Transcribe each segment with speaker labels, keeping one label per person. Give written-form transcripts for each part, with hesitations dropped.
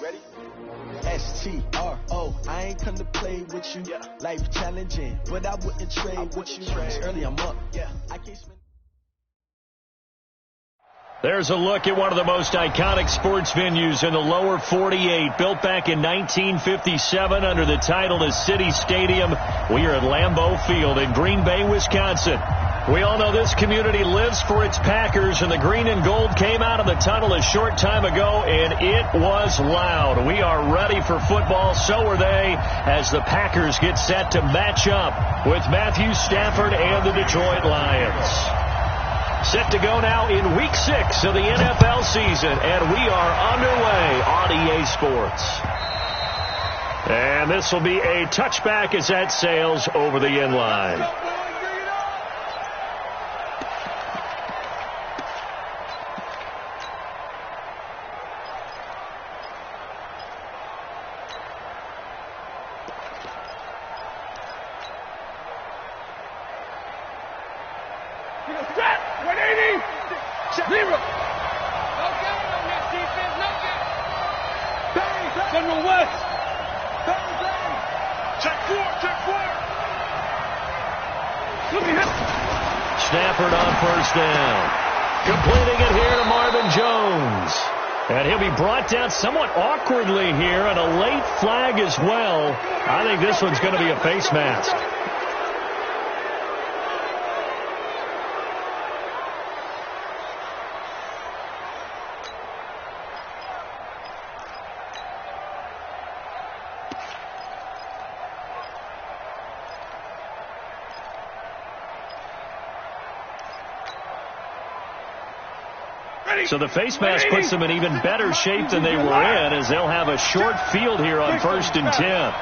Speaker 1: Ready? STRO, I ain't come to play with you. Yeah. Life challenging, but I wouldn't trade with you. It's early, I'm up. Yeah, I can't spend.
Speaker 2: There's a look at one of the most iconic sports venues in the lower 48, built back in 1957 under the title of City Stadium. We are at Lambeau Field in Green Bay, Wisconsin. We all know this community lives for its Packers, and the green and gold came out of the tunnel a short time ago, and it was loud. We are ready for football, so are they, as the Packers get set to match up with Matthew Stafford and the Detroit Lions. Set to go now in Week 6 of the NFL season, and we are underway on EA Sports. And this will be a touchback as that sails over the end line. Stafford on first down. Completing it here to Marvin Jones. And he'll be brought down somewhat awkwardly here, and a late flag as well. I think this one's going to be a face mask. So the face mask puts them in even better shape than they were in, as they'll have a short field here on 1st and 10.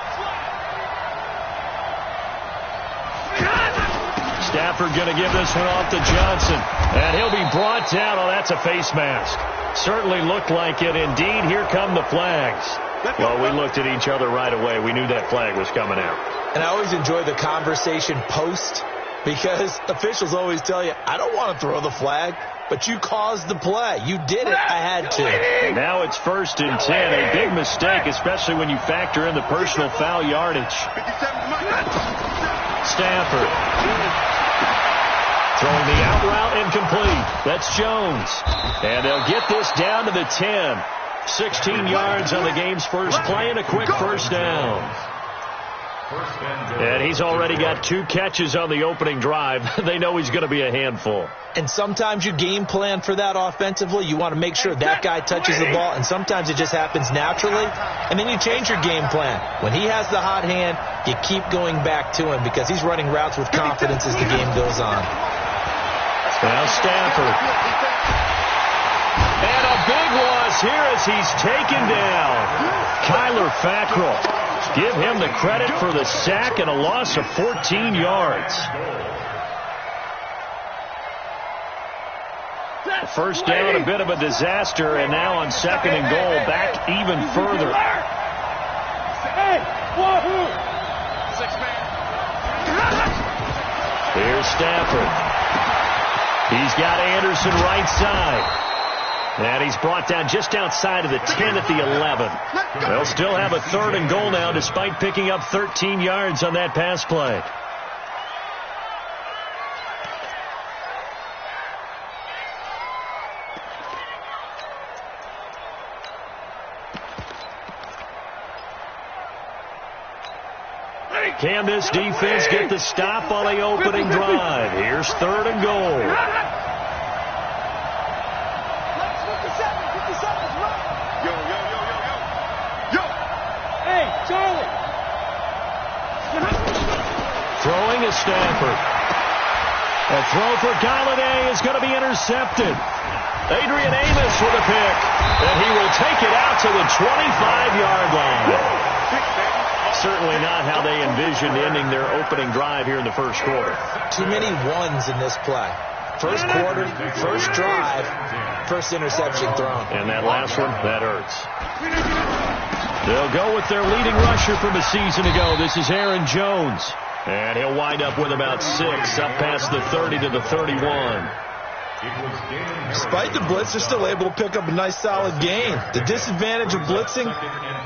Speaker 2: Stafford going to give this one off to Johnson, and he'll be brought down. Oh, that's a face mask. Certainly looked like it. Indeed, here come the flags. Well, we looked at each other right away. We knew that flag was coming out.
Speaker 3: And I always enjoy the conversation post, because officials always tell you, I don't want to throw the flag. But you caused the play. You did it. I had to.
Speaker 2: Now it's 1st and 10. A big mistake, especially when you factor in the personal foul yardage. Stafford. Throwing the out route incomplete. That's Jones. And they'll get this down to the 10. 16 yards on the game's first play and a quick first down. And he's already got 2 catches on the opening drive. They know he's going to be a handful.
Speaker 3: And sometimes you game plan for that offensively. You want to make sure that guy touches the ball, and sometimes it just happens naturally. And then you change your game plan. When he has the hot hand, you keep going back to him because he's running routes with confidence as the game goes on.
Speaker 2: Now Stafford. And a big loss here as he's taken down. Kyler Fackrell. Give him the credit for the sack and a loss of 14 yards. First down, a bit of a disaster, and now on 2nd and goal, back even further. Here's Stafford. He's got Anderson right side. And he's brought down just outside of the 10 at the 11. They'll still have a 3rd and goal now despite picking up 13 yards on that pass play. Can this defense get the stop on the opening drive? Here's 3rd and goal. Throwing is Stafford. A throw for Galladay is going to be intercepted. Adrian Amos with a pick. And he will take it out to the 25-yard line. Certainly not how they envisioned ending their opening drive here in the first quarter.
Speaker 3: Too many ones in this play. First quarter, first drive, first interception thrown.
Speaker 2: And that last one, that hurts. They'll go with their leading rusher from a season ago. This is Aaron Jones. And he'll wind up with about 6, up past the 30 to the 31.
Speaker 3: Despite the blitz, they're still able to pick up a nice solid gain. The disadvantage of blitzing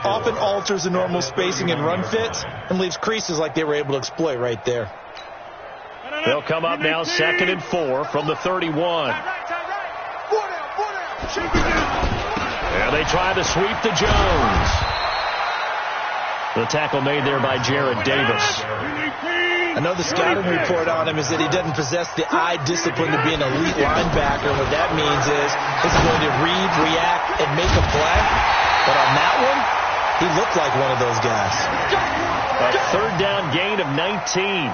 Speaker 3: often alters the normal spacing and run fits and leaves creases like they were able to exploit right there.
Speaker 2: They'll come up now 2nd and 4 from the 31. And they try to sweep to Jones. The tackle made there by Jared Davis.
Speaker 3: I know the scouting report on him is that he doesn't possess the eye discipline to be an elite linebacker. What that means is he's going to read, react, and make a play. But on that one, he looked like one of those guys.
Speaker 2: A 3rd down gain of 19.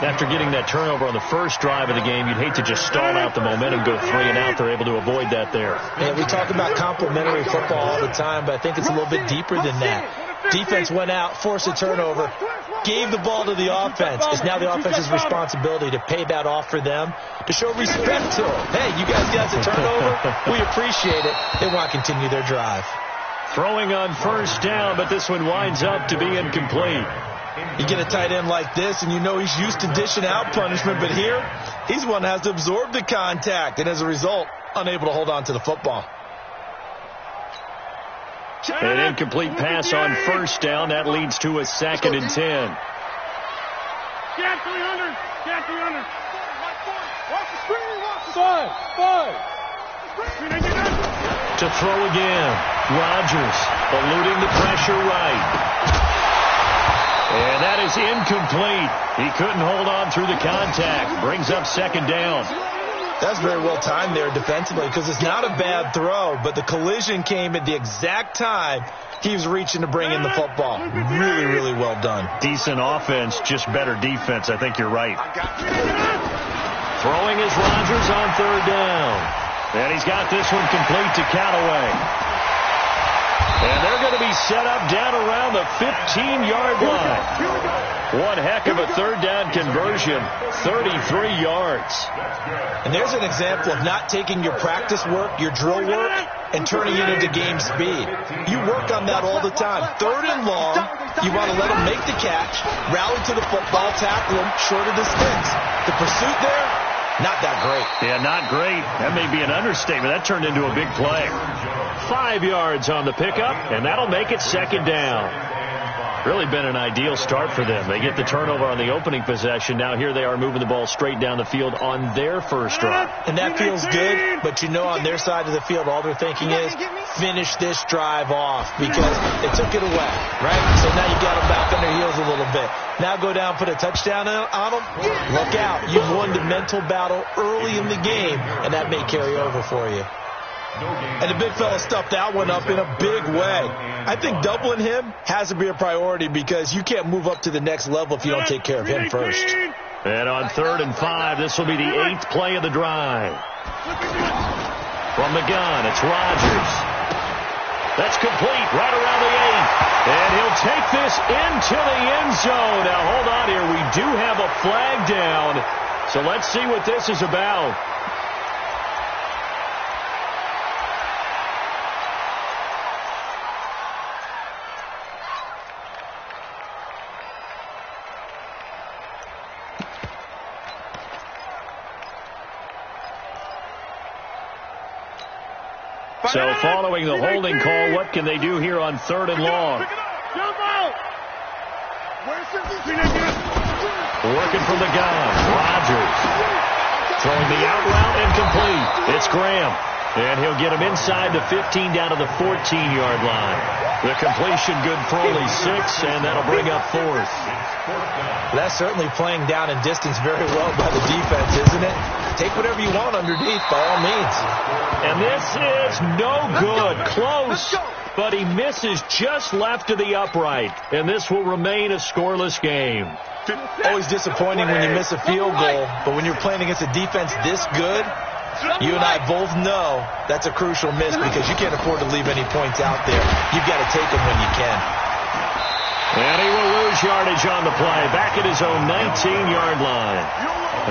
Speaker 2: After getting that turnover on the first drive of the game, you'd hate to just stall out the momentum, go 3 and out. They're able to avoid that there.
Speaker 3: Yeah, we talk about complementary football all the time, but I think it's a little bit deeper than that. Defense went out, forced a turnover, gave the ball to the offense. It's now the offense's responsibility to pay that off for them, to show respect to them. Hey, you guys got the turnover. We appreciate it. They want to continue their drive.
Speaker 2: Throwing on 1st down, but this one winds up to be incomplete.
Speaker 3: You get a tight end like this, and you know he's used to dishing out punishment, but here, he's one that has to absorb the contact, and as a result, unable to hold on to the football.
Speaker 2: An incomplete pass on 1st down. That leads to a 2nd and 10.
Speaker 4: Get 300. Get 300. Watch the screen. Watch the screen.
Speaker 2: To throw again. Rodgers eluding the pressure right. And that is incomplete. He couldn't hold on through the contact. Brings up 2nd down.
Speaker 3: That's very well timed there defensively because it's not a bad throw, but the collision came at the exact time he was reaching to bring in the football. Really, really well done.
Speaker 2: Decent offense, just better defense. I think you're right. Throwing is Rodgers on 3rd down. And he's got this one complete to Callaway. And they're going to be set up down around the 15-yard line. One heck of a 3rd down conversion, 33 yards.
Speaker 3: And there's an example of not taking your practice work, your drill work, and turning it into game speed. You work on that all the time. 3rd and long, you want to let them make the catch, rally to the football, tackle them, shorter distance. The pursuit there, not that great.
Speaker 2: Yeah, not great. That may be an understatement. That turned into a big play. 5 yards on the pickup, and that'll make it 2nd down. Really been an ideal start for them. They get the turnover on the opening possession. Now here they are moving the ball straight down the field on their first drive.
Speaker 3: And that feels good, but you know on their side of the field all they're thinking is finish this drive off because they took it away, right? So now you got them back on their heels a little bit. Now go down, put a touchdown on them. Look out. You've won the mental battle early in the game, and that may carry over for you. And the big fella stuffed that one up in a big way. I think doubling him has to be a priority because you can't move up to the next level if you don't take care of him first.
Speaker 2: And on 3rd and 5, this will be the 8th play of the drive. From the gun, it's Rodgers. That's complete right around the 8. And he'll take this into the end zone. Now, hold on here. We do have a flag down. So let's see what this is about. So following the holding call, what can they do here on 3rd and long? Working from the gun, Rodgers. Throwing the out route incomplete. It's Graham. And he'll get him inside the 15 down to the 14-yard line. The completion good for only 6, and that'll bring up 4th.
Speaker 3: That's certainly playing down in distance very well by the defense, isn't it? Take whatever you want underneath by all means.
Speaker 2: And this is no good. Close, but he misses just left of the upright. And this will remain a scoreless game.
Speaker 3: Always disappointing when you miss a field goal, but when you're playing against a defense this good, you and I both know that's a crucial miss because you can't afford to leave any points out there. You've got to take them when you can.
Speaker 2: And he will lose yardage on the play. Back at his own 19-yard line.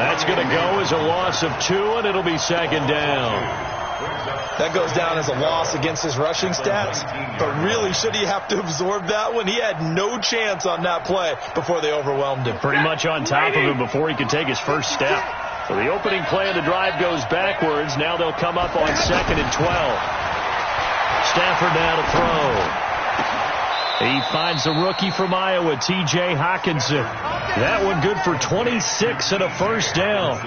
Speaker 2: That's going to go as a loss of 2, and it'll be 2nd down.
Speaker 3: That goes down as a loss against his rushing stats. But really, should he have to absorb that one? He had no chance on that play before they overwhelmed him.
Speaker 2: Pretty much on top of him before he could take his first step. So the opening play of the drive goes backwards. Now they'll come up on 2nd and 12. Stafford now to throw. He finds the rookie from Iowa, T.J. Hockenson. That one good for 26 and a first down.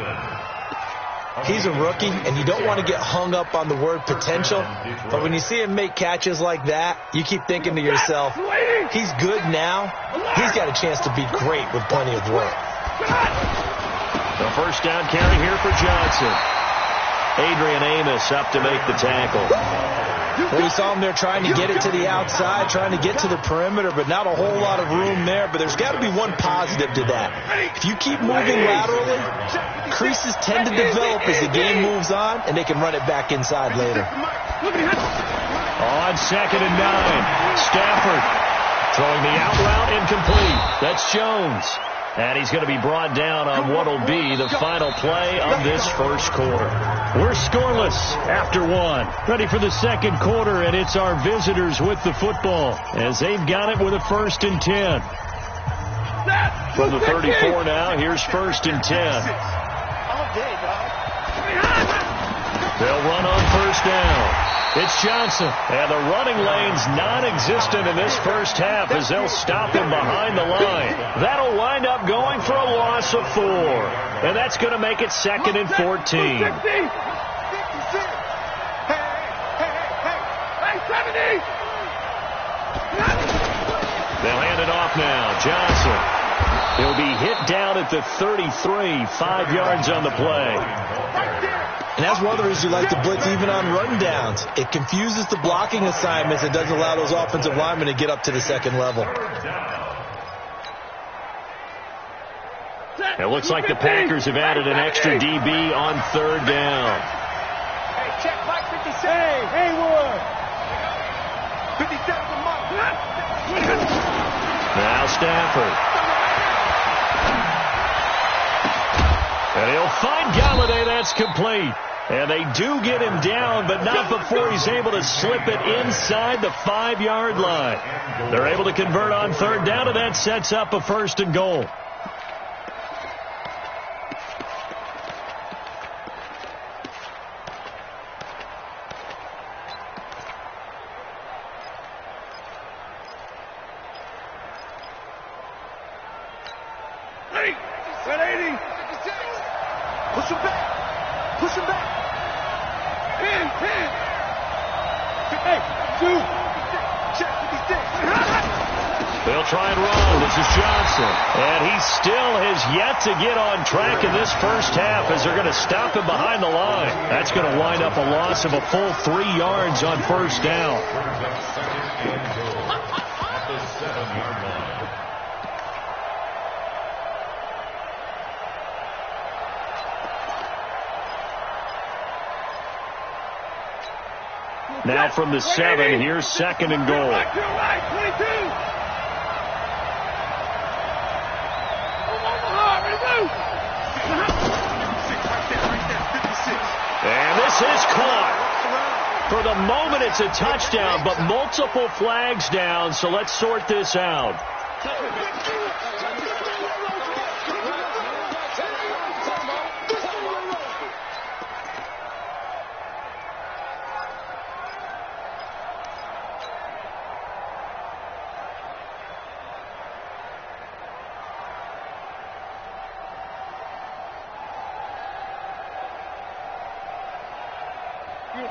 Speaker 3: He's a rookie, and you don't want to get hung up on the word potential. But when you see him make catches like that, you keep thinking to yourself, he's good now. He's got a chance to be great with plenty of work.
Speaker 2: The first down carry here for Johnson. Adrian Amos up to make the tackle.
Speaker 3: Well, we saw him there trying to get it to the outside, trying to get to the perimeter, but not a whole lot of room there. But there's got to be one positive to that. If you keep moving laterally, creases tend to develop as the game moves on, and they can run it back inside later.
Speaker 2: On 2nd and 9, Stafford throwing the out route incomplete. That's Jones. And he's going to be brought down on what will be the final play of this first quarter. We're scoreless after one. Ready for the second quarter, and it's our visitors with the football as they've got it with a 1st and 10. From the 34 now, here's 1st and 10. They'll run on 1st down. It's Johnson, and the running lane's non-existent in this first half as they'll stop him behind the line. That'll wind up going for a loss of 4, and that's going to make it 2nd and 14. They'll hand it off now. Johnson. He'll be hit down at the 33, 5 yards on the play.
Speaker 3: And that's one of the reasons you like to blitz even on run downs. It confuses the blocking assignments. It doesn't allow those offensive linemen to get up to the second level.
Speaker 2: It looks like the Packers have added an extra DB on 3rd down.
Speaker 4: Hey, check Mike 56. Hey, Haywood. 57 for Mike.
Speaker 2: Now Stafford. And he'll find Galladay. That's complete. And they do get him down, but not before he's able to slip it inside the 5-yard line. They're able to convert on 3rd down, and that sets up a 1st and goal.
Speaker 4: Push him back. In. Hey, 2. Check 56.
Speaker 2: They'll try and run. This is Johnson. And he still has yet to get on track in this first half as they're going to stop him behind the line. That's going to wind up a loss of a full 3 yards on 1st down. Now from the 7, here's 2nd and goal.
Speaker 4: Right, 22.
Speaker 2: And this is caught. For the moment, it's a touchdown, but multiple flags down, so let's sort this out.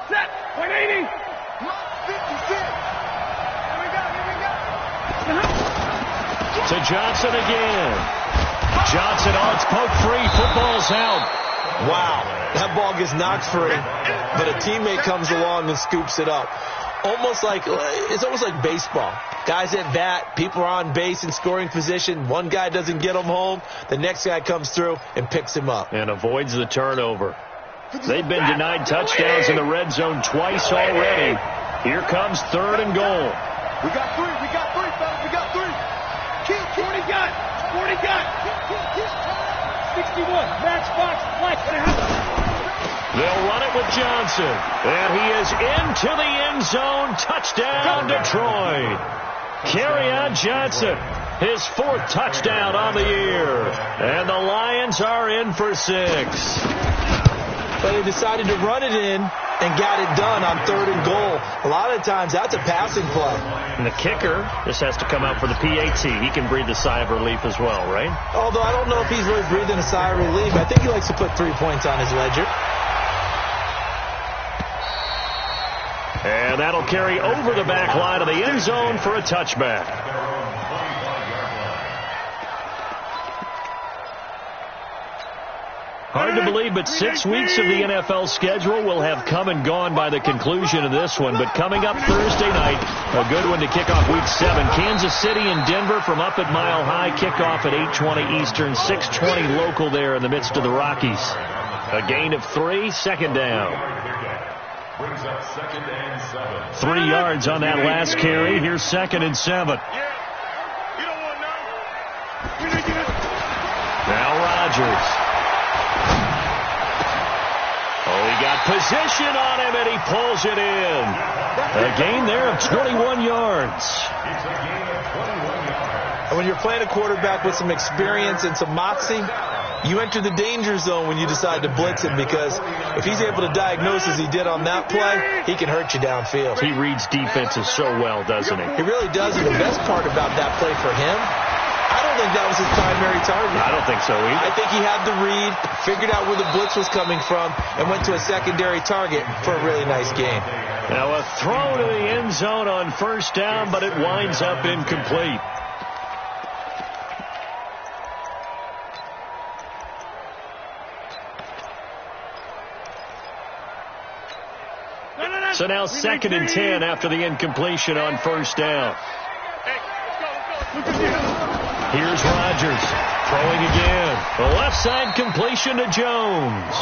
Speaker 4: Set. 180. 56.
Speaker 2: To Johnson again. Johnson, oh, it's poke free. Football's out.
Speaker 3: Wow. That ball gets knocked free, but a teammate comes along and scoops it up. It's almost like baseball. Guys at bat, people are on base in scoring position. One guy doesn't get him home. The next guy comes through and picks him up.
Speaker 2: And avoids the turnover. They've been denied touchdowns in the red zone twice already. Here comes 3rd and goal.
Speaker 4: We got 3, fellas. We got 3. 40 got. 61. Matchbox. Flex.
Speaker 2: They'll run it with Johnson. And he is into the end zone. Touchdown, Detroit. Carry on Johnson. his 4th touchdown on the year. And the Lions are in for 6.
Speaker 3: But they decided to run it in and got it done on 3rd and goal. A lot of times, that's a passing play.
Speaker 2: And the kicker just has to come out for the PAT. He can breathe a sigh of relief as well, right?
Speaker 3: Although I don't know if he's really breathing a sigh of relief. I think he likes to put 3 points on his ledger.
Speaker 2: And that'll carry over the back line of the end zone for a touchback. Hard to believe, but 6 weeks of the NFL schedule will have come and gone by the conclusion of this one. But coming up Thursday night, a good one to kick off Week 7. Kansas City and Denver from up at Mile High. Kickoff at 8:20 Eastern, 6:20 local there in the midst of the Rockies. A gain of 3, 2nd down. 3 yards on that last carry. Here's 2nd and 7. Now Rodgers. Oh, he got position on him, and he pulls it in. A gain there of 21 yards.
Speaker 3: And when you're playing a quarterback with some experience and some moxie, you enter the danger zone when you decide to blitz him, because if he's able to diagnose as he did on that play, he can hurt you downfield.
Speaker 2: He reads defenses so well, doesn't he?
Speaker 3: He really does, and the best part about that play for him, I don't think that was his primary target.
Speaker 2: I don't think so either.
Speaker 3: I think he had the read, figured out where the blitz was coming from, and went to a secondary target for a really nice game.
Speaker 2: Now a throw to the end zone on 1st down, but it winds up incomplete. So now 2nd and 10 after the incompletion on 1st down. Here's Rodgers throwing again. The left side completion to Jones.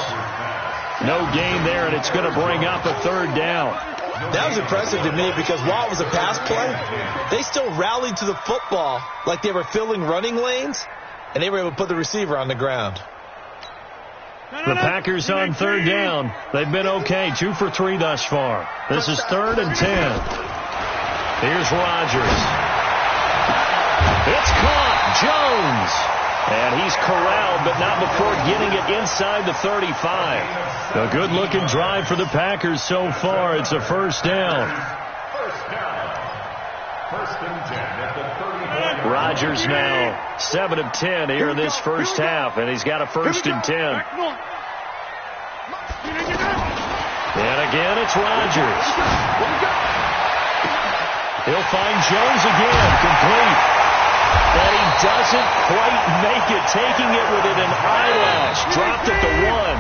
Speaker 2: No gain there, and it's going to bring up a 3rd down.
Speaker 3: That was impressive to me, because while it was a pass play, they still rallied to the football like they were filling running lanes, and they were able to put the receiver on the ground.
Speaker 2: The Packers on 3rd down. They've been okay, 2 for 3 thus far. This is 3rd and 10. Here's Rodgers. It's caught. Jones. And he's corralled, but not before getting it inside the 35. A good-looking drive for the Packers so far. It's a 1st down. Rodgers now 7 of 10 here in this 1st half, and he's got a 1st and 10. And again, it's Rodgers. He'll find Jones again, complete. But he doesn't quite make it, taking it within an eyelash. Dropped at the 1.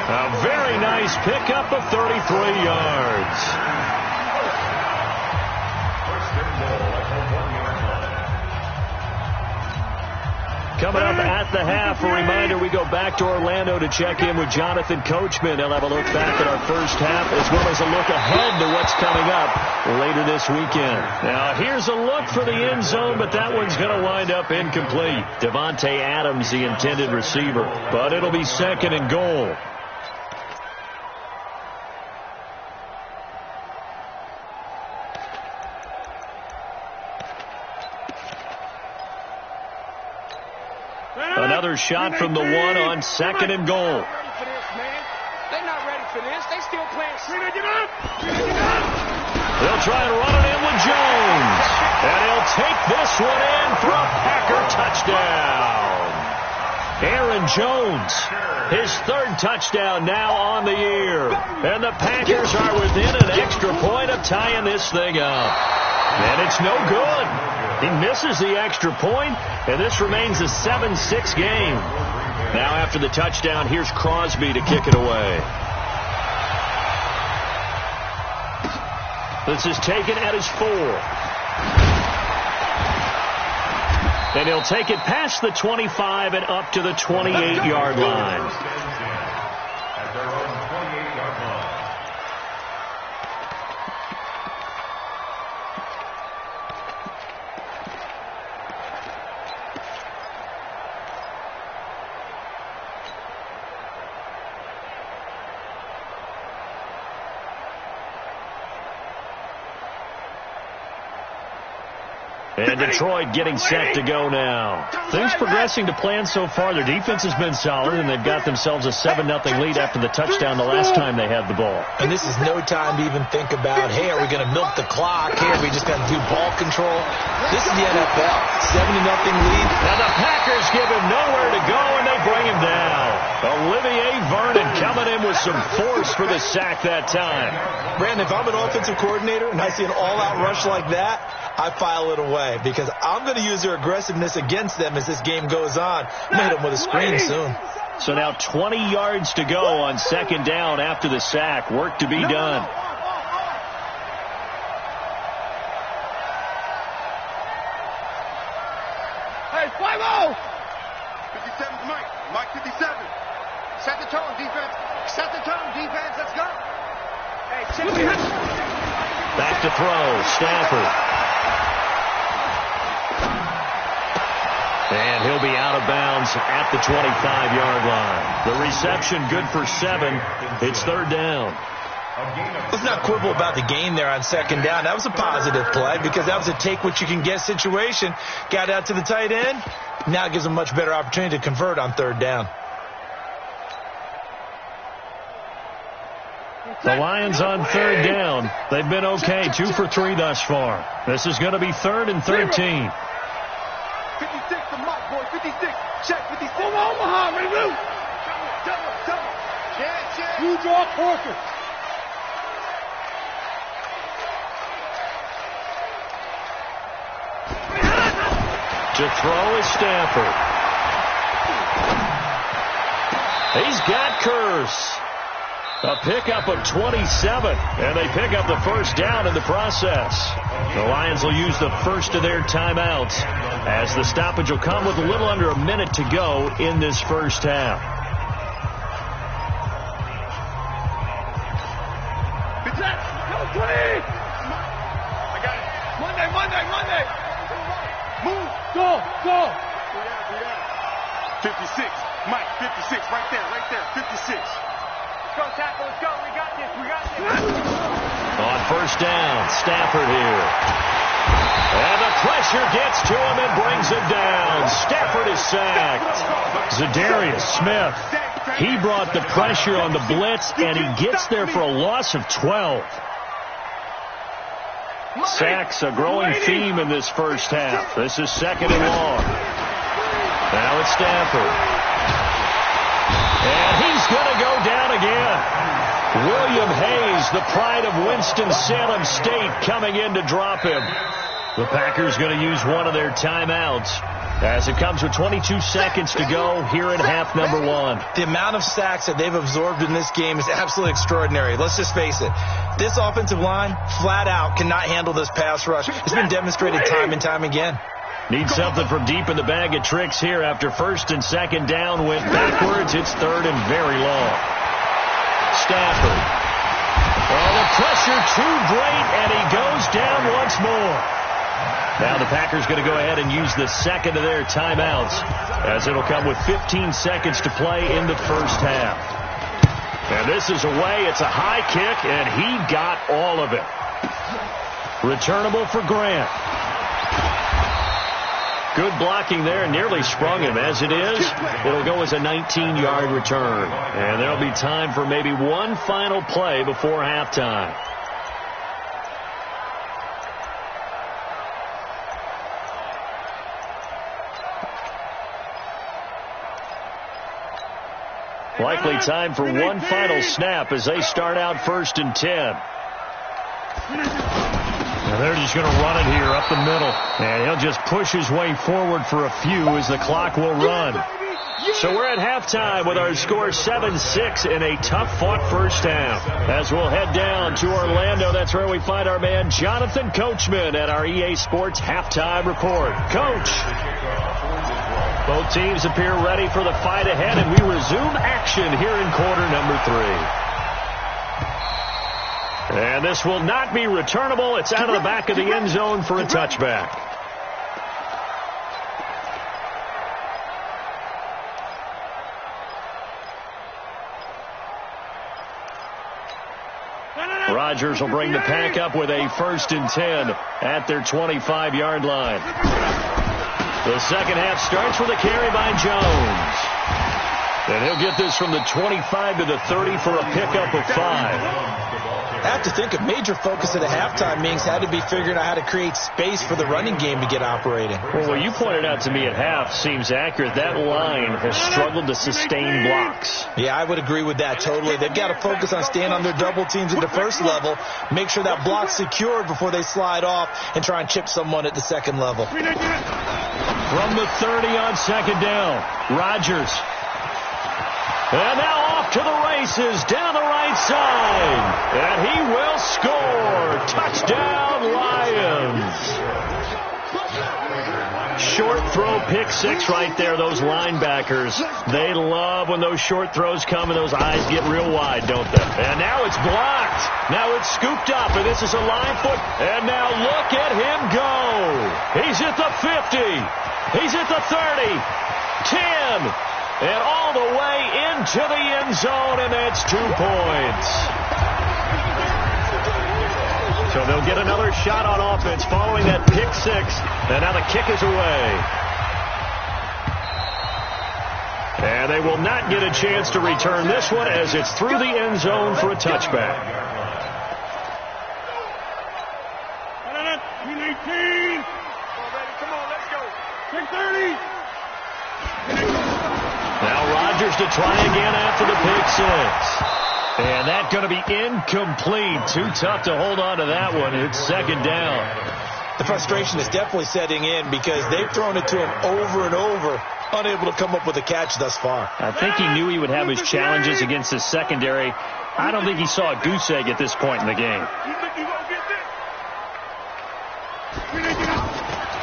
Speaker 2: A very nice pickup of 33 yards. Coming up at the half, a reminder, we go back to Orlando to check in with Jonathan Coachman. He'll have a look back at our 1st half, as well as a look ahead to what's coming up later this weekend. Now, here's a look for the end zone, but that one's going to wind up incomplete. Devontae Adams, the intended receiver, but it'll be 2nd and goal. Another shot from the 1 on 2nd and goal.
Speaker 4: They're not ready for this. They still playing.
Speaker 2: They'll try and run it in with Jones. And he'll take this one in for a Packer touchdown. Aaron Jones, his 3rd touchdown now on the year. And the Packers are within an extra point of tying this thing up. And it's no good. He misses the extra point, and this remains a 7-6 game. Now after the touchdown, here's Crosby to kick it away. This is taken at his 4. And he'll take it past the 25 and up to the 28-yard line. And Detroit getting set to go now. Things progressing to plan so far. Their defense has been solid, and they've got themselves a 7-0 lead after the touchdown the last time they had the ball.
Speaker 3: And this is no time to even think about, hey, are we going to milk the clock? Hey, are we just going to do ball control? This is the NFL. 7-0 lead.
Speaker 2: Now the Packers give him nowhere to go, and they bring him down. Olivier Vernon coming in with some force for the sack that time.
Speaker 3: Brandon, if I'm an offensive coordinator and I see an all-out rush like that, I file it away because I'm going to use their aggressiveness against them as this game goes on. I'm going to hit them with a screen soon.
Speaker 2: So now 20 yards to go on 2nd down after the sack. Work to be done.
Speaker 4: Hey, 5-0!
Speaker 5: 57's Mike. Mike 57. Set the tone, defense. Set the tone, defense. Let's go. Hey,
Speaker 2: back to throw. Stafford. And he'll be out of bounds at the 25-yard line. The reception good for 7. It's 3rd down.
Speaker 3: Let's not quibble about the gain there on 2nd down. That was a positive play because that was a take-what-you-can-get situation. Got out to the tight end. Now it gives them a much better opportunity to convert on 3rd down.
Speaker 2: The Lions on 3rd down. They've been okay. 2 for 3 thus far. This is going to be 3rd and 13.
Speaker 5: 56 for Mike, boy. 56. Check 56.
Speaker 4: Omaha, reboot.
Speaker 5: Double. Check.
Speaker 4: You draw Porter.
Speaker 2: To throw is Stafford. He's got Curse. A pickup of 27, and they pick up the 1st down in the process. The Lions will use the first of their timeouts as the stoppage will come with a little under a minute to go in this first half.
Speaker 5: I got it. Monday. Move.
Speaker 4: Go.
Speaker 5: 56. Mike, 56. Right there. 56. Go, tackle. Let's go. We got this.
Speaker 2: On 1st down, Stafford here. And the pressure gets to him and brings him down. Stafford is sacked. Zadarius Smith. He brought the pressure on the blitz, and he gets there for a loss of 12. Sacks a growing theme in this first half. This is 2nd and long. Now it's Stafford. And he's going to go down again. William Hayes, the pride of Winston-Salem State, coming in to drop him. The Packers going to use one of their timeouts as it comes with 22 seconds to go here in half number 1.
Speaker 3: The amount of sacks that they've absorbed in this game is absolutely extraordinary. Let's just face it. This offensive line, flat out, cannot handle this pass rush. It's been demonstrated time and time again.
Speaker 2: Need something from deep in the bag of tricks here after 1st and 2nd down went backwards. It's 3rd and very long. Stafford. Oh, the pressure too great, and he goes down once more. Now the Packers going to go ahead and use the 2nd of their timeouts as it'll come with 15 seconds to play in the first half. And this is away. It's a high kick, and he got all of it. Returnable for Grant. Good blocking there, nearly sprung him. As it is, it'll go as a 19-yard return. And there'll be time for maybe one final play before halftime. Likely time for one final snap as they start out 1st and 10. And they're just going to run it here up the middle. And he'll just push his way forward for a few as the clock will run. So we're at halftime with our score 7-6 in a tough-fought first half. As we'll head down to Orlando, that's where we find our man Jonathan Coachman at our EA Sports Halftime Report. Coach. Both teams appear ready for the fight ahead, and we resume action here in quarter number 3. And this will not be returnable. It's out of the back of the end zone for a touchback. Rodgers will bring the pack up with a 1st and 10 at their 25-yard line. The second half starts with a carry by Jones. And he'll get this from the 25 to the 30 for a pickup of 5.
Speaker 3: I have to think a major focus at the halftime means had to be figuring out how to create space for the running game to get operating.
Speaker 2: Well, what you pointed out to me at half seems accurate. That line has struggled to sustain blocks.
Speaker 3: Yeah, I would agree with that totally. They've got to focus on staying on their double teams at the first level, make sure that block's secured before they slide off, and try and chip someone at the second level.
Speaker 2: From the 30 on second down, Rodgers. And now off to the races down the right side. And he will score. Touchdown, Lions. Short throw, pick 6 right there. Those linebackers, they love when those short throws come and those eyes get real wide, don't they? And now it's blocked. Now it's scooped up, and this is a line foot. And now look at him go. He's at the 50. He's at the 30. 10. And all the way into the end zone, and that's 2 points. So they'll get another shot on offense following that pick 6, and now the kick is away. And they will not get a chance to return this one as it's through the end zone for a touchback.
Speaker 4: 18. Come on, let's go. 6:30.
Speaker 2: Now Rodgers to try again after the pick 6. And that's going to be incomplete. Too tough to hold on to that one. It's second down.
Speaker 3: The frustration is definitely setting in because they've thrown it to him over and over, unable to come up with a catch thus far.
Speaker 2: I think he knew he would have his challenges against the secondary. I don't think he saw a goose egg at this point in the game.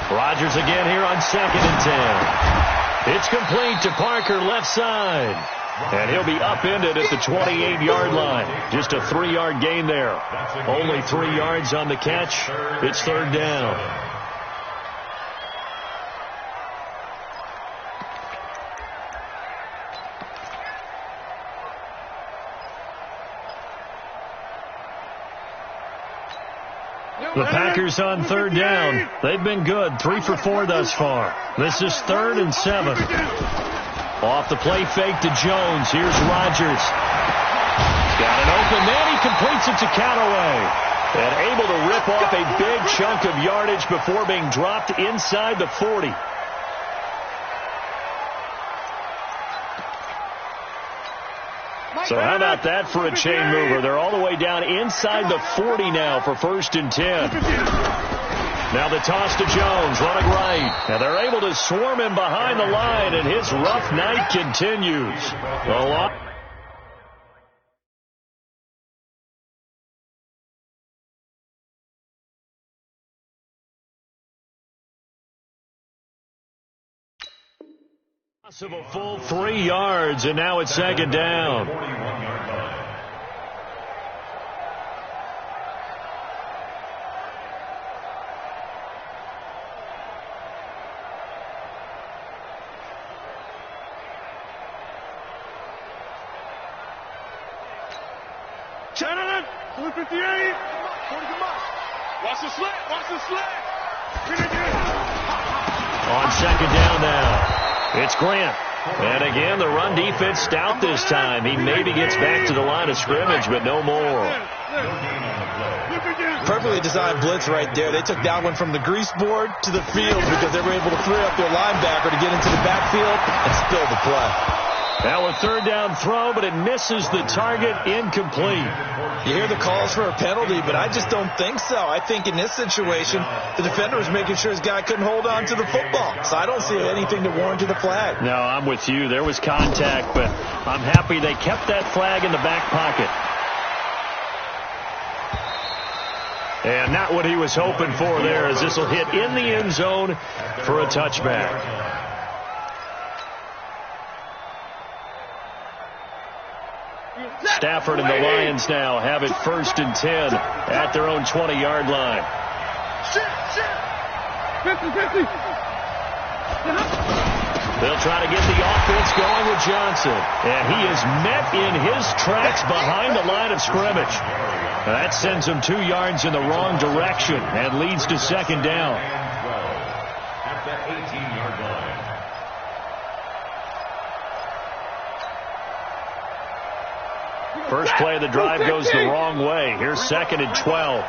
Speaker 2: Rodgers again here on 2nd and 10. It's complete to Parker, left side. And he'll be upended at the 28-yard line. Just a 3-yard gain there. Only 3 yards on the catch. It's third down. The Packers on third down. They've been good. 3 for 4 thus far. This is 3rd and 7. Off the play fake to Jones. Here's Rodgers. He's got an open man. He completes it to Callaway. And able to rip off a big chunk of yardage before being dropped inside the 40. So how about that for a chain mover? They're all the way down inside the 40 now for 1st and 10. Now the toss to Jones, running right. Now they're able to swarm him behind the line, and his rough night continues. Of a full 3 yards, and now it's second down.
Speaker 4: Gentlemen, 258. Watch the slant. Watch the slant.
Speaker 2: On second down now. It's Grant. And again, the run defense stout this time. He maybe gets back to the line of scrimmage, but no more.
Speaker 3: Perfectly designed blitz right there. They took that one from the grease board to the field because they were able to free up their linebacker to get into the backfield and spill the play.
Speaker 2: Now a third down throw, but it misses the target, incomplete.
Speaker 3: You hear the calls for a penalty, but I just don't think so. I think in this situation, the defender was making sure his guy couldn't hold on to the football. So I don't see anything to warrant the flag.
Speaker 2: No, I'm with you. There was contact, but I'm happy they kept that flag in the back pocket. And not what he was hoping for there, as this will hit in the end zone for a touchback. Stafford and the Lions now have it 1st and 10 at their own 20-yard line.
Speaker 4: 50.
Speaker 2: They'll try to get the offense going with Johnson. And he is met in his tracks behind the line of scrimmage. That sends him 2 yards in the wrong direction and leads to second down.
Speaker 6: At the 18-yard line.
Speaker 2: First play of the drive goes the wrong way. Here's 2nd and 12.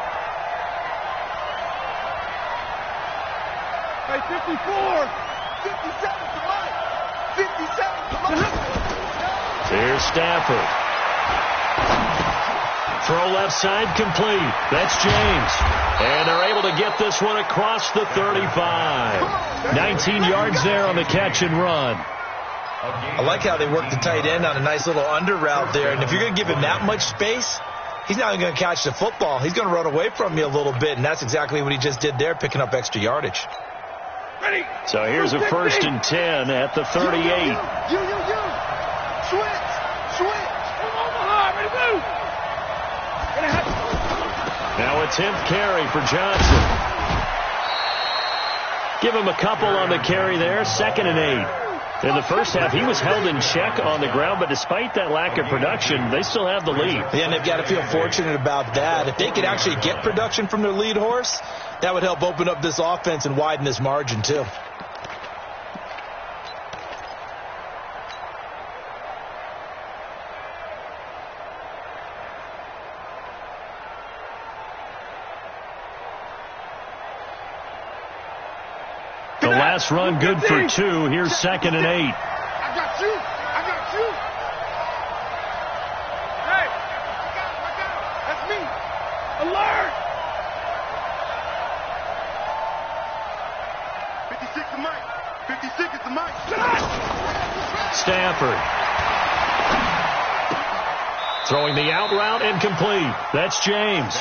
Speaker 4: Hey, 54.
Speaker 5: 57 to Mike. 57 to Mike.
Speaker 2: Here's Stafford. Throw left side complete. That's James. And they're able to get this one across the 35. 19 yards there on the catch and run.
Speaker 3: I like how they work the tight end on a nice little under route there. And if you're going to give him that much space, he's not going to catch the football. He's going to run away from you a little bit, and that's exactly what he just did there, picking up extra yardage.
Speaker 4: Ready.
Speaker 2: So here's a 1st and 10 at the 38.
Speaker 5: You. Switch.
Speaker 4: Omaha, ready, move.
Speaker 2: Now a 10th carry for Johnson. Give him a couple on the carry there. 2nd and 8. In the first half, he was held in check on the ground, but despite that lack of production, they still have the lead.
Speaker 3: Yeah, and they've got to feel fortunate about that. If they could actually get production from their lead horse, that would help open up this offense and widen this margin, too.
Speaker 2: The last run good for 2. Here's 2nd and 8.
Speaker 5: I got you.
Speaker 4: Hey.
Speaker 5: I got him. That's me.
Speaker 4: Alert.
Speaker 5: 56 to Mike. 56 is to Mike.
Speaker 2: Stafford. Throwing the out route incomplete. That's James.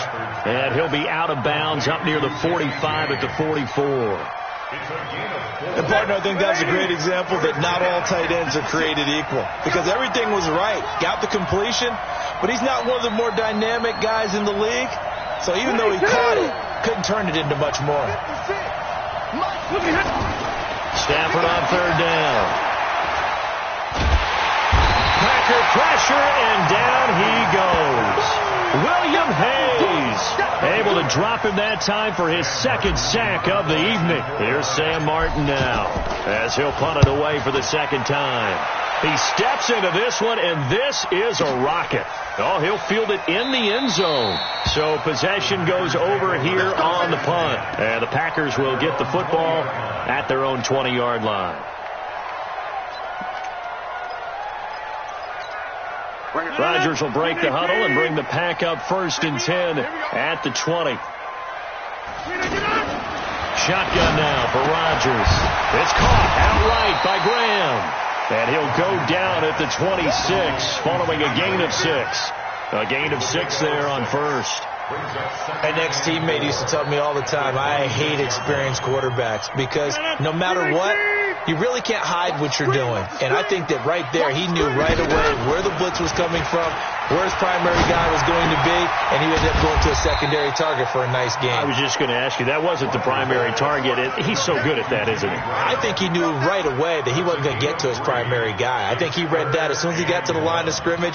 Speaker 2: And he'll be out of bounds up near the 45 at the 44.
Speaker 3: And, partner, I think that's a great example that not all tight ends are created equal, because everything was right. Got the completion, but he's not one of the more dynamic guys in the league. So even though he caught it, couldn't turn it into much more.
Speaker 2: Stafford on 3rd down. Packer pressure, and down he goes. William Hayes able to drop him that time for his 2nd sack of the evening. Here's Sam Martin now as he'll punt it away for the 2nd time. He steps into this one, and this is a rocket. Oh, he'll field it in the end zone. So possession goes over here on the punt. And the Packers will get the football at their own 20-yard line. Rodgers will break the huddle and bring the pack up 1st and 10 at the 20. Shotgun now for Rodgers. It's caught outright by Graham. And he'll go down at the 26 following a gain of 6. A gain of 6 there on 1st.
Speaker 3: An ex-teammate used to tell me all the time, I hate experienced quarterbacks because no matter what, you really can't hide what you're doing. And I think that right there, he knew right away where the blitz was coming from, where his primary guy was going to be, and he ended up going to a secondary target for a nice game.
Speaker 2: I was just going to ask you, that wasn't the primary target. He's so good at that, isn't he?
Speaker 3: I think he knew right away that he wasn't going to get to his primary guy. I think he read that as soon as he got to the line of scrimmage,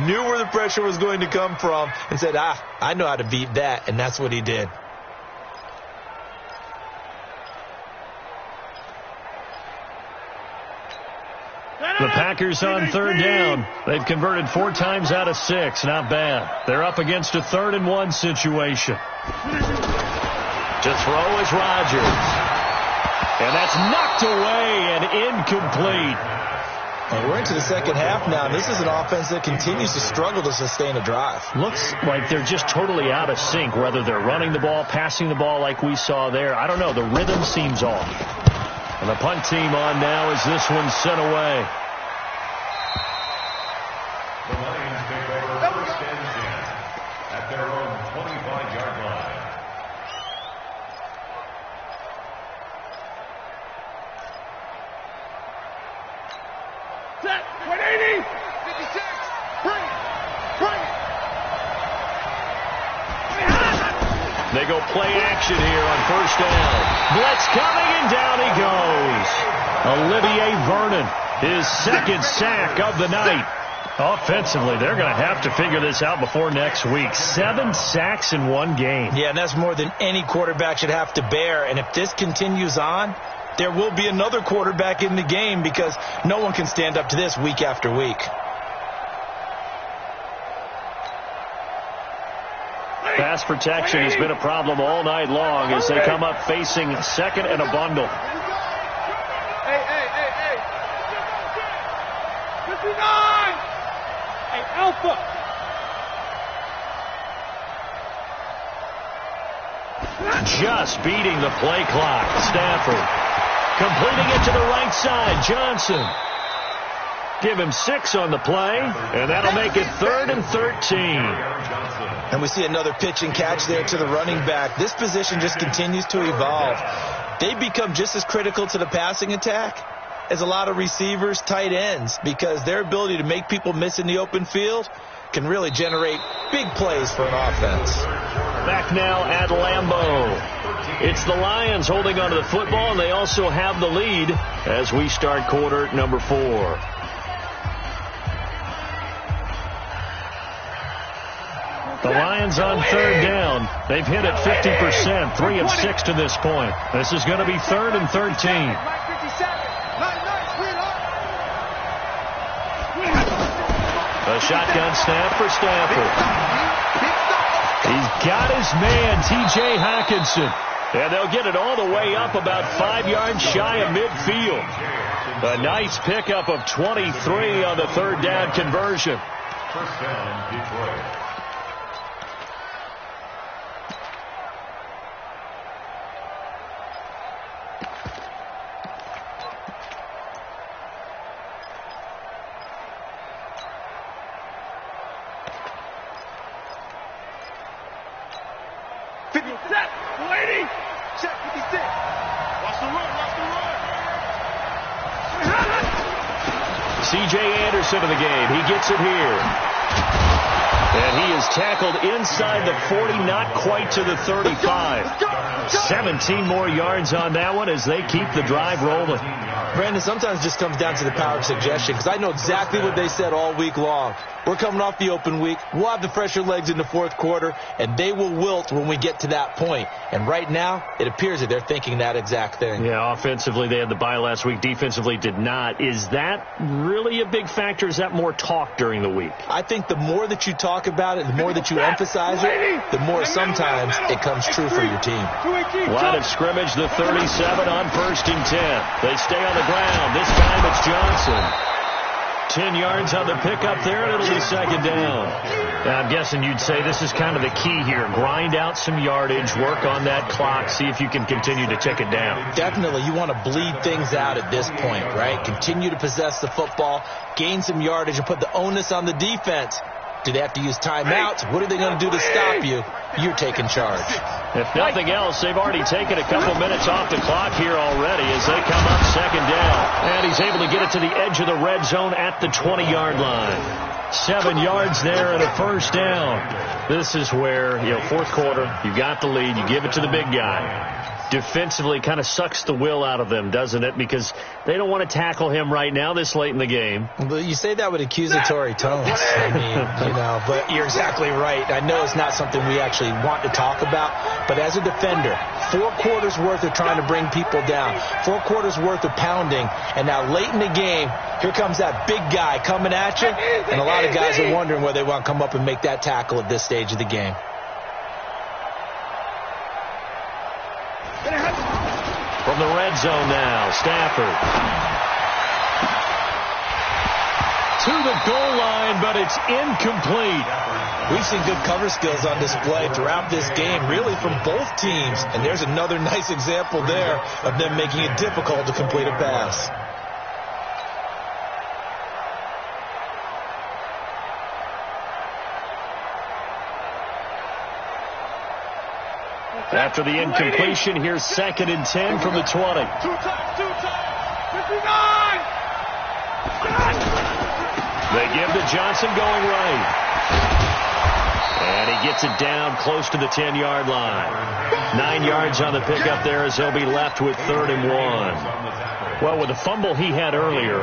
Speaker 3: knew where the pressure was going to come from, and said, I know how to beat that, and that's what he did.
Speaker 2: The Packers on 3rd down. They've converted 4 times out of 6. Not bad. They're up against a 3rd and 1 situation. To throw is Rodgers. And that's knocked away and incomplete.
Speaker 3: And we're into the 2nd half now. This is an offense that continues to struggle to sustain a drive.
Speaker 2: Looks like they're just totally out of sync, whether they're running the ball, passing the ball like we saw there. I don't know. The rhythm seems off. And the punt team on now as this one's sent away.
Speaker 6: The Lions take over 1st and 10 at their own 25-yard line.
Speaker 4: Set. 180.
Speaker 5: 56. Bring it.
Speaker 2: They go play action here on 1st down. Blitz coming, and down he goes. Olivier Vernon, his 2nd sack of the night. Offensively, they're going to have to figure this out before next week. 7 sacks in one game.
Speaker 3: Yeah, and that's more than any quarterback should have to bear. And if this continues on, there will be another quarterback in the game because no one can stand up to this week after week.
Speaker 2: Pass protection has been a problem all night long as they come up facing second and a bundle.
Speaker 4: Hey. 59! Hey, Alpha!
Speaker 2: Just beating the play clock. Stafford completing it to the right side. Johnson. Give him 6 on the play, and that'll make it 3rd and 13.
Speaker 3: And we see another pitch and catch there to the running back. This position just continues to evolve. They become just as critical to the passing attack as a lot of receivers, tight ends, because their ability to make people miss in the open field can really generate big plays for an offense.
Speaker 2: Back now at Lambeau. It's the Lions holding onto the football, and they also have the lead as we start quarter number 4. The Lions on 3rd down. They've hit it 50%, 3 of 6 to this point. This is going to be 3rd and 13. A shotgun snap for Stafford. He's got his man, T.J. Hockenson. And they'll get it all the way up about 5 yards shy of midfield. A nice pickup of 23 on the 3rd down conversion.
Speaker 6: First down, Detroit.
Speaker 2: C.J. Anderson in the game. He gets it here. And he is tackled inside the 40, not quite to the 35. 17 more yards on that one as they keep the drive rolling.
Speaker 3: Brandon, sometimes it just comes down to the power of suggestion because I know exactly what they said all week long. We're coming off the open week. We'll have the fresher legs in the 4th quarter, and they will wilt when we get to that point. And right now, it appears that they're thinking that exact thing.
Speaker 2: Yeah, offensively, they had the bye last week. Defensively, did not. Is that really a big factor? Is that more talk during the week?
Speaker 3: I think the more that you talk about it, the more that you emphasize it, the more sometimes it comes true for your team.
Speaker 2: Line of scrimmage, the 37 on 1st and 10. They stay on the ground. This time it's Johnson. 10 yards on the pickup there, and it'll be 2nd down. Now, I'm guessing you'd say this is kind of the key here. Grind out some yardage, work on that clock, see if you can continue to tick it down.
Speaker 3: Definitely. You want to bleed things out at this point, right? Continue to possess the football, gain some yardage, and put the onus on the defense. Do they have to use timeouts? What are they going to do to stop you? You're taking charge.
Speaker 2: If nothing else, they've already taken a couple minutes off the clock here already as they come up 2nd down. And he's able to get it to the edge of the red zone at the 20-yard line. 7 yards there and a 1st down. This is where, 4th quarter, you got the lead, you give it to the big guy. Defensively kind of sucks the will out of them, doesn't it? Because they don't want to tackle him right now this late in the game.
Speaker 3: Well, you say that with accusatory tones. I mean, but you're exactly right. I know it's not something we actually want to talk about, but as a defender, 4 quarters worth of trying to bring people down, 4 quarters worth of pounding, and now late in the game, here comes that big guy coming at you, and a lot of guys are wondering whether they want to come up and make that tackle at this stage of the game.
Speaker 2: From the red zone now, Stafford. To the goal line, but it's incomplete.
Speaker 3: We've seen good cover skills on display throughout this game, really from both teams. And there's another nice example there of them making it difficult to complete a pass.
Speaker 2: After the incompletion, here's 2nd and 10 from the 20.
Speaker 4: 2 times. 59!
Speaker 2: They give to Johnson going right. And he gets it down close to the 10-yard line. 9 yards on the pickup there as they'll be left with 3rd and 1. Well, with the fumble he had earlier,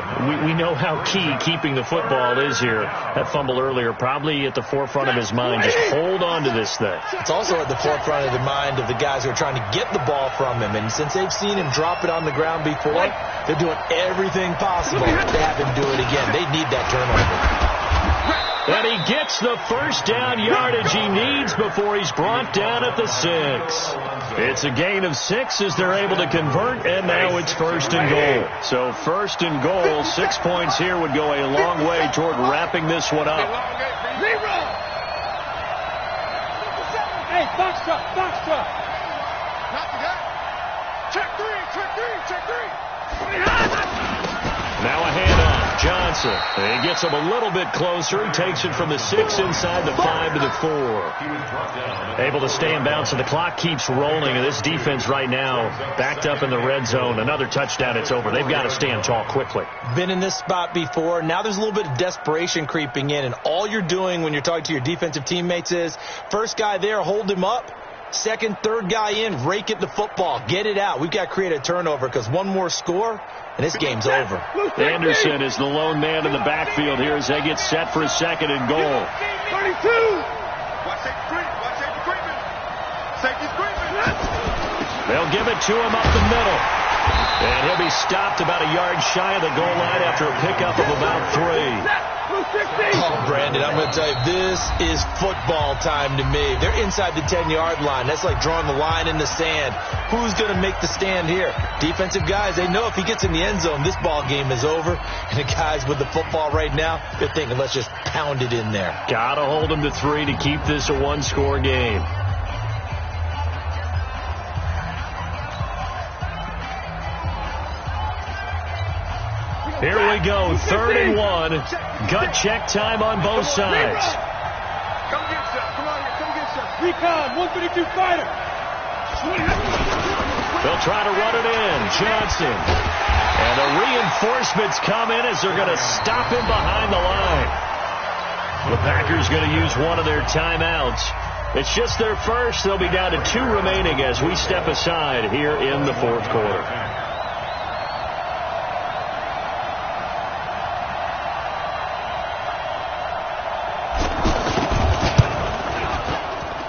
Speaker 2: we know how key keeping the football is here. That fumble earlier probably at the forefront of his mind. Just hold on to this thing.
Speaker 3: It's also at the forefront of the mind of the guys who are trying to get the ball from him. And since they've seen him drop it on the ground before, they're doing everything possible to have him do it again. They need that turnover.
Speaker 2: And he gets the first down yardage he needs before he's brought down at the 6. It's a gain of 6 as they're able to convert, and now it's 1st and goal. So 1st and goal, 6 points here would go a long way toward wrapping this one up.
Speaker 4: Hey, box truck, box truck.
Speaker 5: Not the guy. Check 3, check 3, check 3.
Speaker 2: Now a handoff. Johnson. He gets him a little bit closer. He takes it from the 6 inside the 5 to the 4. Able to stay in bounds, and the clock keeps rolling. And this defense right now backed up in the red zone. Another touchdown, it's over. They've got to stand tall quickly.
Speaker 3: Been in this spot before. Now there's a little bit of desperation creeping in. And all you're doing when you're talking to your defensive teammates is, first guy there, hold him up. Second, third guy in, rake at the football. Get it out. We've got to create a turnover because one more score, and this game's over.
Speaker 2: Anderson is the lone man in the backfield here as they get set for a 2nd and goal.
Speaker 5: 32. Watch safety creep. Watch safety creeping. Safety's creeping.
Speaker 2: They'll give it to him up the middle. And he'll be stopped about a yard shy of the goal line after a pickup of about 3.
Speaker 3: Oh, Brandon, I'm going to tell you, this is football time to me. They're inside the 10-yard line. That's like drawing the line in the sand. Who's going to make the stand here? Defensive guys, they know if he gets in the end zone, this ball game is over. And the guys with the football right now, they're thinking, let's just pound it in there.
Speaker 2: Got to hold them to 3 to keep this a one-score game. Here we go, 3rd and 1. Gut check time on both sides.
Speaker 5: Come get some. Come on here. Come get some.
Speaker 4: Recon, 132 fighter.
Speaker 2: They'll try to run it in. Johnson. And the reinforcements come in as they're going to stop him behind the line. The Packers going to use one of their timeouts. It's just their first. They'll be down to 2 remaining as we step aside here in the 4th quarter.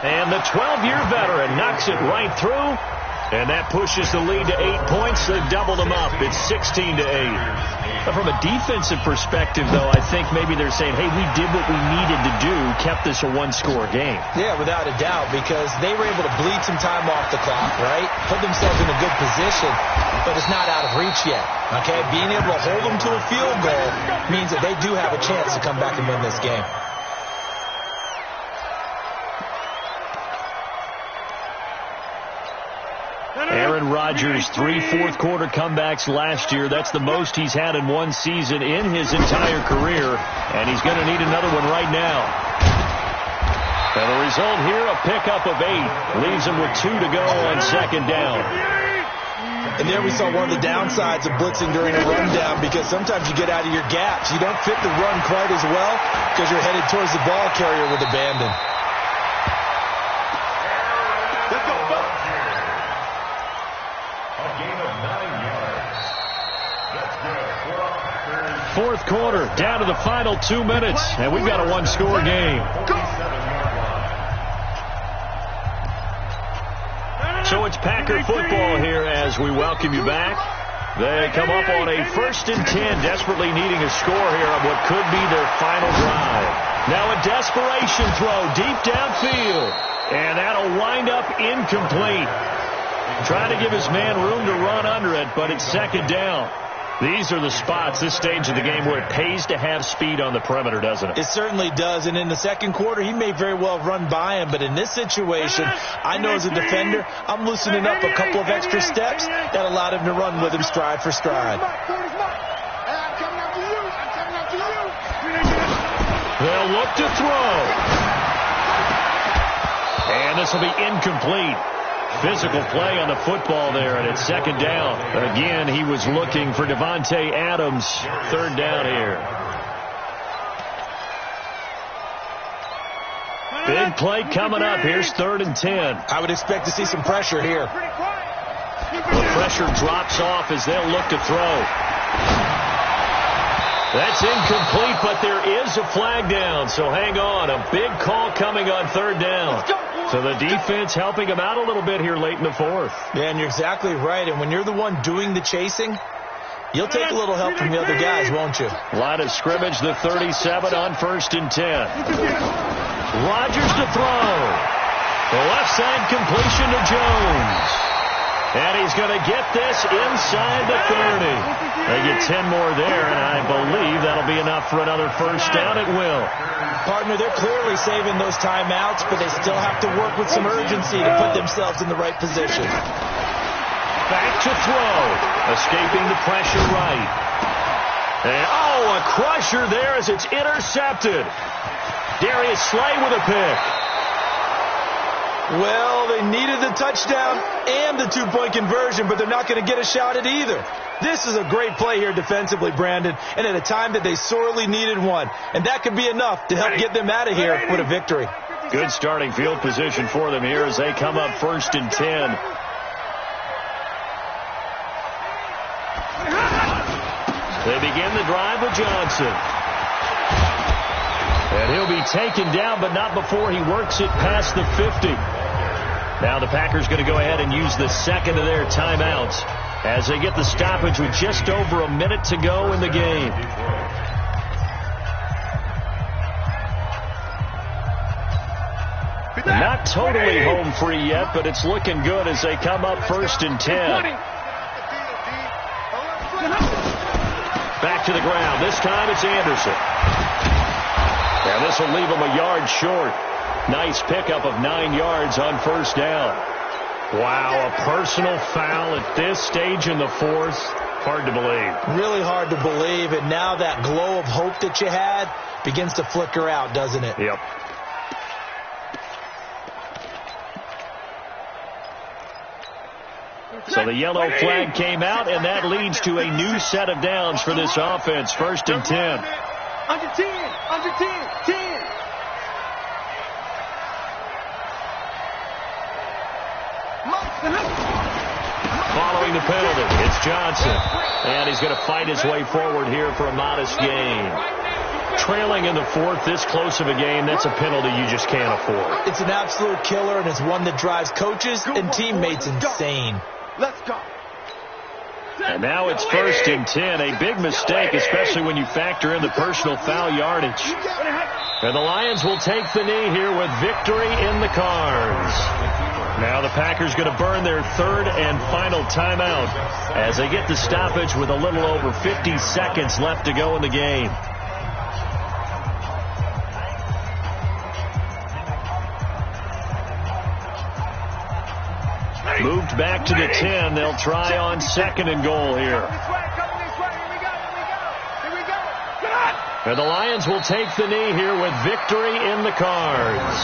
Speaker 2: And the 12-year veteran knocks it right through, and that pushes the lead to 8 points. They've doubled them up. It's 16-8. But from a defensive perspective, though, I think maybe they're saying, hey, we did what we needed to do, kept this a one-score game.
Speaker 3: Yeah, without a doubt, because they were able to bleed some time off the clock, right? Put themselves in a good position, but it's not out of reach yet, okay? Being able to hold them to a field goal means that they do have a chance to come back and win this game.
Speaker 2: Aaron Rodgers, 3 fourth-quarter comebacks last year. That's the most he's had in one season in his entire career, and he's going to need another one right now. And the result here, a pickup of 8. Leaves him with 2 to go on 2nd down.
Speaker 3: And there we saw one of the downsides of blitzing during a rundown, because sometimes you get out of your gaps. You don't fit the run quite as well because you're headed towards the ball carrier with abandon.
Speaker 5: Let's go, Buck.
Speaker 6: A gain of 9 yards. That's good for a Packers.
Speaker 2: 4th quarter, down to the final 2 minutes, and we've got a one-score game.
Speaker 6: 47-yard line.
Speaker 2: So it's Packer football here as we welcome you back. They come up on a 1st and 10, desperately needing a score here on what could be their final drive. Now a desperation throw deep downfield, and that'll wind up incomplete. Trying to give his man room to run under it, but it's 2nd down. These are the spots, this stage of the game, where it pays to have speed on the perimeter, doesn't it?
Speaker 3: It certainly does, and in the 2nd quarter, he may very well run by him, but in this situation, I know as a defender, I'm loosening up a couple of extra steps that allowed him to run with him stride for stride.
Speaker 2: They'll look to throw. And this will be incomplete. Physical play on the football there, and it's 2nd down. Again, he was looking for Devontae Adams. 3rd down here. Big play coming up. Here's 3rd and 10.
Speaker 3: I would expect to see some pressure here.
Speaker 2: The pressure drops off as they'll look to throw. That's incomplete, but there is a flag down, so hang on. A big call coming on third down. So the defense helping him out a little bit here late in the fourth.
Speaker 3: Yeah, and you're exactly right. And when you're the one doing the chasing, you'll take a little help from the other guys, won't you?
Speaker 2: Line of scrimmage, the 37 on 1st and 10. Rodgers to throw. The left side completion to Jones. And he's going to get this inside the 30. They get 10 more there, and I believe that'll be enough for another first down. It will.
Speaker 3: Partner, they're clearly saving those timeouts, but they still have to work with some urgency to put themselves in the right position.
Speaker 2: Back to throw. Escaping the pressure right. And, a crusher there as it's intercepted. Darius Slay with a pick.
Speaker 3: Well, they needed the touchdown and the two-point conversion, but they're not going to get a shot at either. This is a great play here defensively, Brandon, and at a time that they sorely needed one. And that could be enough to help get them out of here with a victory.
Speaker 2: Good starting field position for them here as they come up 1st and 10. They begin the drive with Johnson. And he'll be taken down, but not before he works it past the 50. Now the Packers going to go ahead and use the second of their timeouts as they get the stoppage with just over a minute to go in the game. Not totally home free yet, but it's looking good as they come up 1st and 10. Back to the ground. This time it's Anderson. And this will leave him a yard short. Nice pickup of 9 yards on first down. Wow, a personal foul at this stage in the fourth. Hard to believe.
Speaker 3: Really hard to believe, and now that glow of hope that you had begins to flicker out, doesn't it?
Speaker 2: Yep. So the yellow flag came out, and that leads to a new set of downs for this offense. 1st and 10.
Speaker 5: Under 10, 10.
Speaker 2: Following the penalty, it's Johnson. And he's going to fight his way forward here for a modest gain. Trailing in the fourth, this close of a game, that's a penalty you just can't afford.
Speaker 3: It's an absolute killer, and it's one that drives coaches and teammates insane.
Speaker 5: Let's go.
Speaker 2: And now it's 1st and 10. A big mistake, especially when you factor in the personal foul yardage. And the Lions will take the knee here with victory in the cards. Now the Packers going to burn their third and final timeout as they get the stoppage with a little over 50 seconds left to go in the game. Moved back to the 10. They'll try on 2nd and goal here. And the Lions will take the knee here with victory in the cards.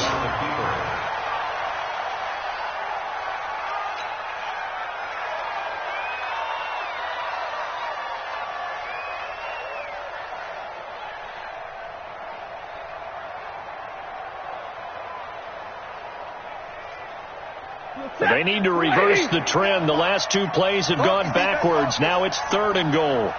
Speaker 2: They need to reverse the trend. The last 2 plays have gone backwards. Now it's 3rd and goal.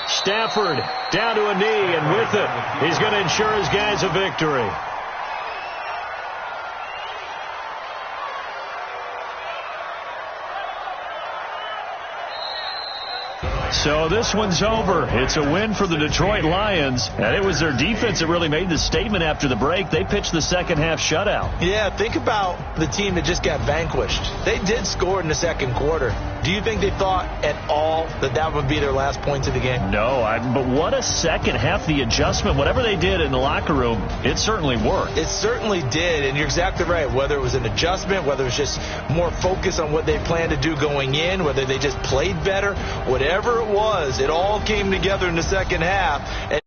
Speaker 2: Stafford down to a knee, and with it, he's going to ensure his guys a victory. So this one's over. It's a win for the Detroit Lions, and it was their defense that really made the statement after the break. They pitched the second half shutout.
Speaker 3: Yeah, think about the team that just got vanquished. They did score in the second quarter. Do you think they thought at all that that would be their last points of the game?
Speaker 2: No, but what a second half. The adjustment, whatever they did in the locker room, it certainly worked.
Speaker 3: It certainly did, and you're exactly right. Whether it was an adjustment, whether it was just more focus on what they planned to do going in, whether they just played better, whatever it was, it all came together in the second half. And